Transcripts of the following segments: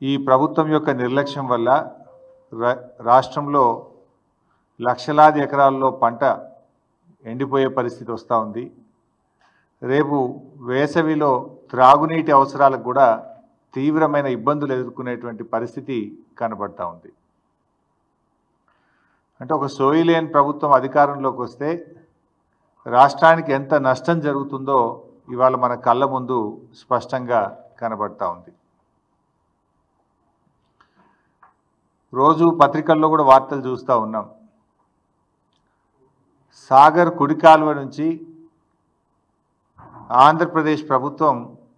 ఈ ప్రభుత్వం యొక్క నిర్లక్ష్యం వల్ల రాష్ట్రంలో లక్షలాది ఎకరాల్లో పంట ఎండిపోయే పరిస్థితి వస్తూ ఉంది. రేపు వేసవిలో త్రాగునీటి అవసరాలకు కూడా తీవ్రమైన ఇబ్బందులు ఎదుర్కొనేటువంటి పరిస్థితి కనబడతా ఉంది. అంటే ఒక సోయిలేని ప్రభుత్వం అధికారంలోకి వస్తే రాష్ట్రానికి ఎంత నష్టం జరుగుతుందో ఇవాళ మన కళ్ళ ముందు స్పష్టంగా కనబడతా ఉంది. రోజు పత్రికల్లో కూడా వార్తలు చూస్తూ ఉన్నాం. సాగర్ కుడి కాలువ నుంచి ఆంధ్రప్రదేశ్ ప్రభుత్వం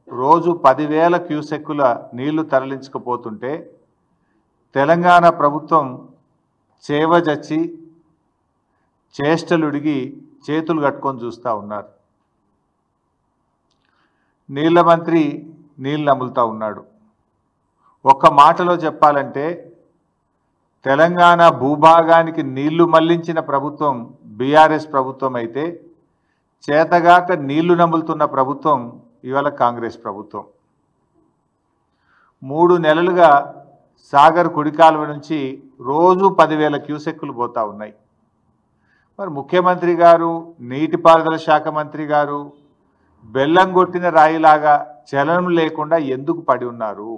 రోజు 10,000 క్యూసెక్కుల నీళ్లు తరలించకపోతుంటే తెలంగాణ ప్రభుత్వం చేవజచ్చి చేష్టలుడిగి చేతులు కట్టుకొని చూస్తూ ఉన్నారు. నీళ్ల మంత్రి నీళ్ళు నములుతూ ఉన్నాడు. ఒక్క మాటలో చెప్పాలంటే తెలంగాణ భూభాగానికి నీళ్లు మళ్లించిన ప్రభుత్వం బీఆర్ఎస్ ప్రభుత్వం అయితే చేతగాక నీళ్లు నములుతున్న ప్రభుత్వం ఇవాళ కాంగ్రెస్ ప్రభుత్వం. 3 నెలలుగా సాగర్ కుడి కాలువ నుంచి రోజు 10,000 క్యూసెక్కులు పోతా ఉన్నాయి. మరి ముఖ్యమంత్రి గారు, నీటిపారుదల శాఖ మంత్రి గారు బెల్లం కొట్టిన రాయిలాగా చలనం లేకుండా ఎందుకు పడి ఉన్నారు?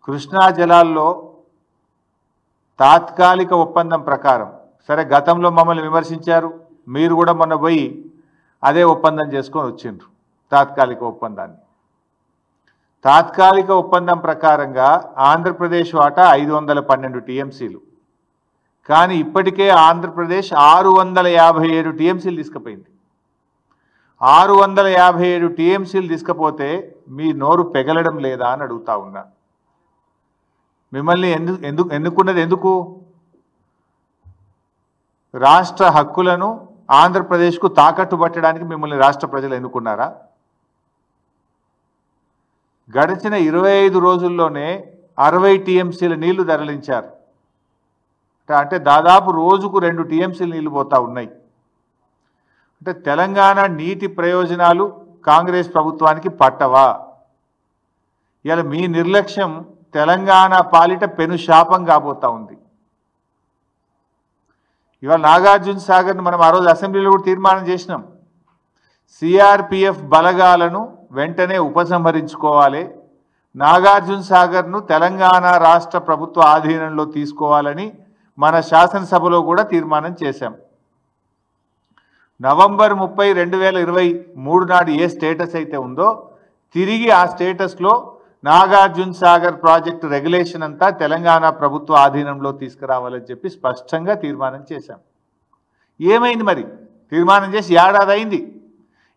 కృష్ణా జలాల్లో తాత్కాలిక ఒప్పందం ప్రకారం, సరే గతంలో మమ్మల్ని విమర్శించారు, మీరు కూడా మొన్న పోయి అదే ఒప్పందం చేసుకొని వచ్చిండ్రు. తాత్కాలిక ఒప్పందం ప్రకారంగా ఆంధ్రప్రదేశ్ వాటా 512 టీఎంసీలు, కానీ ఇప్పటికే ఆంధ్రప్రదేశ్ 657 టీఎంసీలు తీసుకుపోయింది. 657 టీఎంసీలు తీసుకపోతే మీ నోరు పెగలడం లేదా అని అడుగుతా ఉన్నా. మిమ్మల్ని ఎన్నుకున్నది ఎందుకు? రాష్ట్ర హక్కులను ఆంధ్రప్రదేశ్కు తాకట్టు పట్టడానికి మిమ్మల్ని రాష్ట్ర ప్రజలు ఎన్నుకున్నారా? గడిచిన 25 రోజుల్లోనే 60 టీఎంసీల నీళ్లు తరలించారు. అంటే దాదాపు రోజుకు 2 టీఎంసీల నీళ్లు పోతా ఉన్నాయి. అంటే తెలంగాణ నీటి ప్రయోజనాలు కాంగ్రెస్ ప్రభుత్వానికి పట్టవా? ఇలా మీ నిర్లక్ష్యం తెలంగాణ పాలిట పెను శాపం కాబోతా ఉంది. ఇవాళ నాగార్జున సాగర్ను మనం ఆ రోజు అసెంబ్లీలో కూడా తీర్మానం చేసినాం. సిఆర్పిఎఫ్ బలగాలను వెంటనే ఉపసంహరించుకోవాలి, నాగార్జున సాగర్ను తెలంగాణ రాష్ట్ర ప్రభుత్వ ఆధీనంలో తీసుకోవాలని మన శాసనసభలో కూడా తీర్మానం చేశాం. నవంబర్ 30, 2023 నాడు ఏ స్టేటస్ అయితే ఉందో తిరిగి ఆ స్టేటస్లో నాగార్జున సాగర్ ప్రాజెక్టు రెగ్యులేషన్ అంతా తెలంగాణ ప్రభుత్వ ఆధీనంలో తీసుకురావాలని చెప్పి స్పష్టంగా తీర్మానం చేశాం. ఏమైంది మరి? తీర్మానం చేసి ఏడాది అయింది.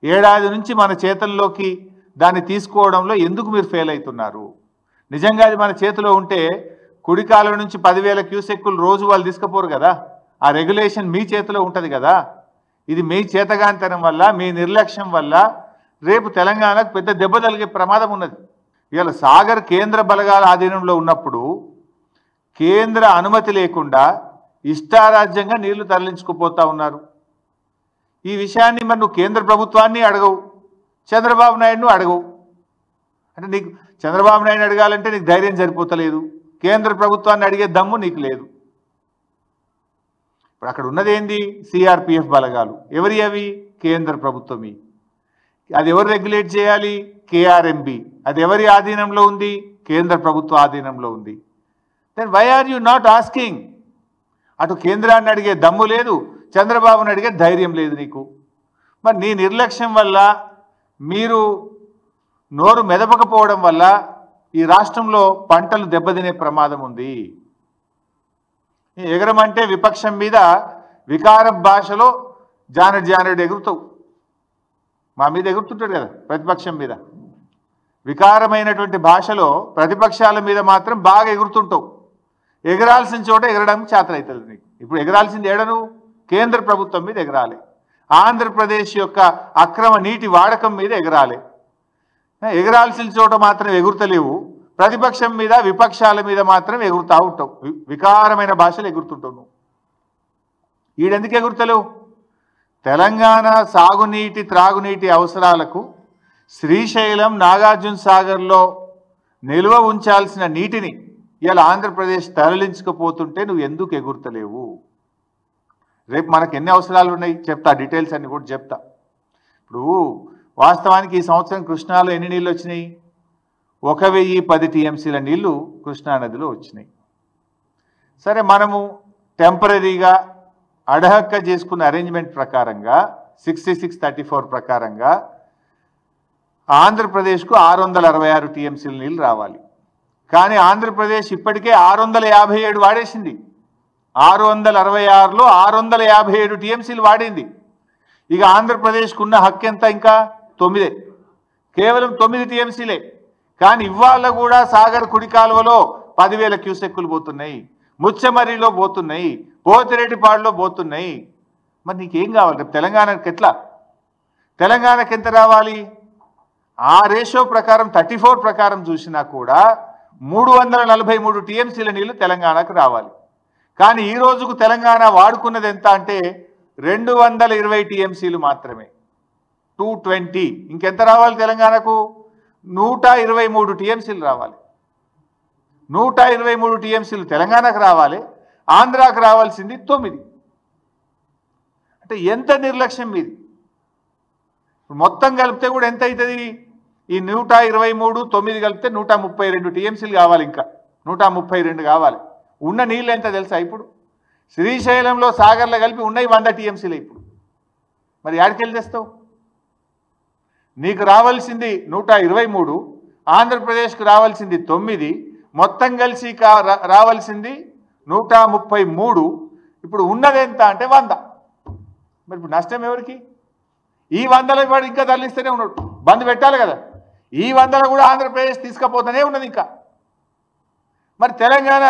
ఏడాది నుంచి మన చేతుల్లోకి దాన్ని తీసుకోవడంలో ఎందుకు మీరు ఫెయిల్ అవుతున్నారు? నిజంగా అది మన చేతిలో ఉంటే కుడి కాలువ నుంచి 10,000 క్యూసెక్కులు రోజు వాళ్ళు తీసుకుపోరు కదా. ఆ రెగ్యులేషన్ మీ చేతిలో ఉంటుంది కదా. ఇది మీ చేతగాంతనం వల్ల, మీ నిర్లక్ష్యం వల్ల రేపు తెలంగాణకు పెద్ద దెబ్బ తగిలే ప్రమాదం ఉన్నది. ఇవాళ సాగర్ కేంద్ర బలగాల ఆధీనంలో ఉన్నప్పుడు కేంద్ర అనుమతి లేకుండా ఇష్టారాజ్యంగా నీళ్లు తరలించుకుపోతా ఉన్నారు. ఈ విషయాన్ని మరి నువ్వు కేంద్ర ప్రభుత్వాన్ని అడగవు, చంద్రబాబు నాయుడును అడగవు. అంటే నీకు చంద్రబాబు నాయుడు అడగాలంటే నీకు ధైర్యం సరిపోతలేదు, కేంద్ర ప్రభుత్వాన్ని అడిగే దమ్ము నీకు లేదు. ఇప్పుడు అక్కడ ఉన్నది ఏంది? సిఆర్పిఎఫ్ బలగాలు. ఎవరి అవి? కేంద్ర ప్రభుత్వమి. అది ఎవరు రెగ్యులేట్ చేయాలి? కేఆర్ఎంబి. అది ఎవరి ఆధీనంలో ఉంది? కేంద్ర ప్రభుత్వ ఆధీనంలో ఉంది. Then why are you not asking? అటు కేంద్రాన్ని అడిగే దమ్ము లేదు, చంద్రబాబుని అడిగే ధైర్యం లేదు నీకు. మరి నీ నిర్లక్ష్యం వల్ల, మీరు నోరు మెదపకపోవడం వల్ల ఈ రాష్ట్రంలో పంటలు దెబ్బతినే ప్రమాదం ఉంది. ఎగరమంటే విపక్షం మీద వికార భాషలో జానడు ఎగురుతావు. మా మీద ఎగురుతుంటాడు కదా ప్రతిపక్షం మీద. వికారమైనటువంటి భాషలో ప్రతిపక్షాల మీద మాత్రం బాగా ఎగురుతుంటావు. ఎగరాల్సిన చోట ఎగరడానికి చేతనవుతుంది నీకు. ఇప్పుడు ఎగరాల్సింది ఏడను? కేంద్ర ప్రభుత్వం మీద ఎగరాలి, ఆంధ్రప్రదేశ్ యొక్క అక్రమ నీటి వాడకం మీద ఎగరాలి. ఎగరాల్సిన చోట మాత్రం ఎగురుతలేవు, ప్రతిపక్షం మీద విపక్షాల మీద మాత్రం ఎగురుతూ ఉంటావు. వికారమైన భాషలు ఎగురుతుంటావు నువ్వు. ఈడెందుకు ఎగురుతలేవు? తెలంగాణ సాగునీటి త్రాగునీటి అవసరాలకు శ్రీశైలం నాగార్జున సాగర్లో నిల్వ ఉంచాల్సిన నీటిని ఇలా ఆంధ్రప్రదేశ్ తరలించకపోతుంటే నువ్వు ఎందుకు ఎగురుతలేవు? రేపు మనకు ఎన్ని అవసరాలు ఉన్నాయి చెప్తా, డీటెయిల్స్ అన్ని కూడా చెప్తా. ఇప్పుడు వాస్తవానికి ఈ సంవత్సరం కృష్ణాలో ఎన్ని నీళ్ళు వచ్చినాయి? 1010 టీఎంసీల నీళ్లు కృష్ణానదిలో వచ్చినాయి. సరే, మనము టెంపరీగా అడహక్క చేసుకున్న అరేంజ్మెంట్ ప్రకారంగా 6634 ప్రకారంగా ఆంధ్రప్రదేశ్కు 666 టీఎంసీల నీళ్ళు రావాలి. కానీ ఆంధ్రప్రదేశ్ ఇప్పటికే 657 వాడేసింది. 666లో 657 టీఎంసీలు వాడింది. ఇక ఆంధ్రప్రదేశ్కు ఉన్న హక్కు ఎంత? ఇంకా 9, కేవలం 9 టీఎంసీలే. కానీ ఇవాళ కూడా సాగర్ కుడి కాలువలో 10,000 క్యూసెక్కులు పోతున్నాయి, ముచ్చమర్రిలో పోతున్నాయి, పోతిరెడ్డిపాడులో పోతున్నాయి. మరి నీకేం కావాలి? రేపు తెలంగాణకి ఎట్లా? తెలంగాణకి ఎంత రావాలి? ఆ రేషియో ప్రకారం 34 ప్రకారం చూసినా కూడా 343 టీఎంసీల నీళ్లు తెలంగాణకు రావాలి. కానీ ఈ రోజుకు తెలంగాణ వాడుకున్నది ఎంత అంటే 220 టీఎంసీలు మాత్రమే, 220. ఇంకెంత రావాలి తెలంగాణకు? 123 టీఎంసీలు రావాలి. 123 టీఎంసీలు తెలంగాణకు రావాలి, ఆంధ్రాకు రావాల్సింది 9. అంటే ఎంత నిర్లక్ష్యం మీది? మొత్తం కలిపితే కూడా ఎంత అవుతుంది? ఈ 123, 9 కలిపితే 132 టీఎంసీలు కావాలి. ఇంకా 132 కావాలి. ఉన్న నీళ్ళు ఎంత తెలుసా? ఇప్పుడు శ్రీశైలంలో సాగర్లో కలిపి ఉన్నాయి 100 టీఎంసీలు. ఇప్పుడు మరి యాడికెళ్ళి తెస్తావు? నీకు రావాల్సింది 123, ఆంధ్రప్రదేశ్కు రావాల్సింది 9, మొత్తం కలిసి రావాల్సింది 133. ఇప్పుడు ఉన్నది ఎంత అంటే 100. మరి ఇప్పుడు నష్టం ఎవరికి? ఈ 100లో వాడు ఇంకా తరలిస్తూనే ఉన్నాడు, బంద్ పెట్టాలి కదా. ఈ 100లో కూడా ఆంధ్రప్రదేశ్ తీసుకుపోతూనే ఉన్నది ఇంకా. మరి తెలంగాణ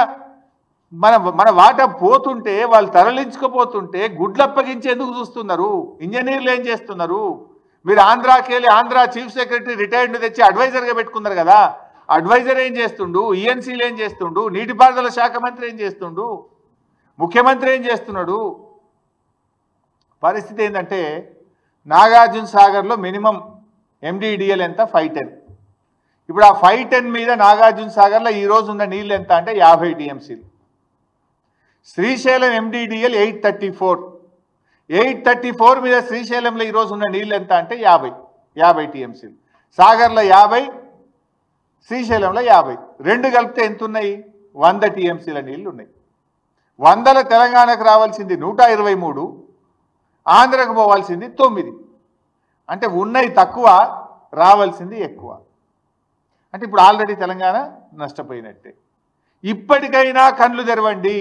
మన వాటా పోతుంటే, వాళ్ళు తరలించుకుపోతుంటే గుడ్లప్పగించి ఎందుకు చూస్తున్నారు? ఇంజనీర్లు ఏం చేస్తున్నారు? మీరు ఆంధ్రాకి వెళ్ళి ఆంధ్ర చీఫ్ సెక్రటరీ రిటైర్డ్ తెచ్చి అడ్వైజర్గా పెట్టుకున్నారు కదా. అడ్వైజర్ ఏం చేస్తుండు? ఈఎన్సీలు ఏం చేస్తుండు? నీటిపారుదల శాఖ మంత్రి ఏం చేస్తుండు? ముఖ్యమంత్రి ఏం చేస్తున్నాడు? పరిస్థితి ఏంటంటే నాగార్జున సాగర్లో మినిమం ఎండిడిఎల్ ఎంత? 510. ఇప్పుడు ఆ 510 మీద నాగార్జున సాగర్లో ఈరోజు ఉన్న నీళ్ళు ఎంత అంటే 50 టీఎంసీలు. శ్రీశైలం ఎండిడిఎల్ 834 మీద శ్రీశైలంలో ఈరోజు ఉన్న నీళ్ళు ఎంత అంటే 50 టీఎంసీలు. సాగర్లో 50, శ్రీశైలంలో 50, రెండు కలిపితే ఎంత ఉన్నాయి? 100 టీఎంసీల నీళ్ళు ఉన్నాయి. 100లో తెలంగాణకు రావాల్సింది 123, ఆంధ్రకు పోవాల్సింది 9. అంటే ఉన్నాయి తక్కువ, రావాల్సింది ఎక్కువ. అంటే ఇప్పుడు ఆల్రెడీ తెలంగాణ నష్టపోయినట్టే. ఇప్పటికైనా కళ్ళు తెరవండి.